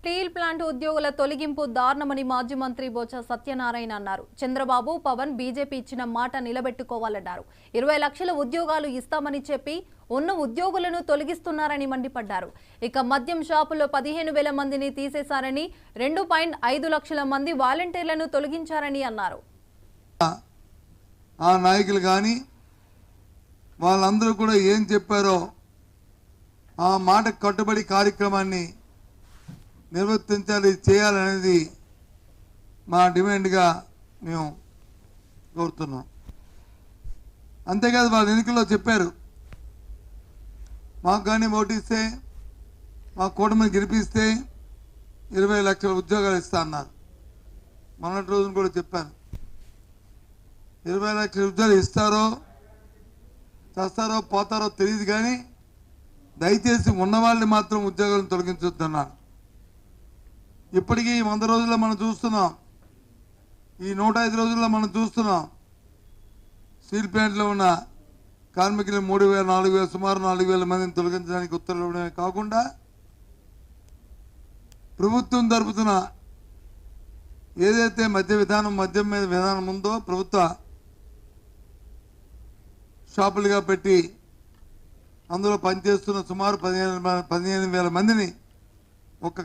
Steel plant ఉద్యోగుల తొలగింపు దారుణమని మాజీ మంత్రి బొత్స సత్యనారాయణ అన్నారు. చంద్రబాబు పవన్ బీజేపీ ఇచ్చిన మాట నిలబెట్టుకోవాలన్నారు. 20 లక్షల ఉద్యోగాలు ఇస్తామని చెప్పి ఉన్న ఉద్యోగులను తొలగిస్తున్నారని మండిపడ్డారు. ఇక మద్యం షాపుల్లో 15,000 మందిని తీసేశారని, 2.5 లక్షల మంది వాలంటీర్లను తొలగించారని అన్నారు. ఆ నాయకులు కానీ వాళ్ళందరూ కూడా ఏం చెప్పారో ఆ మాట కట్టుబడి కార్యక్రమాన్ని నిర్వర్తించాలి, చేయాలనేది మా డిమాండ్గా మేము కోరుతున్నాం. అంతేకాదు వాళ్ళ ఎన్నికల్లో చెప్పారు, మాకు కానీ ఓటిస్తే మా కూటమిని గెలిపిస్తే 20 లక్షల ఉద్యోగాలు ఇస్తా అన్నారు. మొన్నటి రోజున కూడా చెప్పారు, 20 లక్షల ఉద్యోగాలు ఇస్తారో చేస్తారో పోతారో తెలియదు, కానీ దయచేసి ఉన్నవాళ్ళని మాత్రం ఉద్యోగాలను తొలగించొద్దన్నారు. ఇప్పటికీ 100 రోజుల్లో మనం చూస్తున్నాం, ఈ 105 రోజుల్లో మనం చూస్తున్నాం, స్టీల్ ప్లాంట్లో ఉన్న కార్మికులు 3,000, 4,000 సుమారు 4,000 మందిని తొలగించడానికి ఉత్తర్వులు ఇవ్వడమే కాకుండా ప్రభుత్వం జరుపుతున్న ఏదైతే మద్యం మీద విధానం ఉందో ప్రభుత్వ షాపులుగా పెట్టి అందులో పనిచేస్తున్న సుమారు 15,000 మందిని ఒక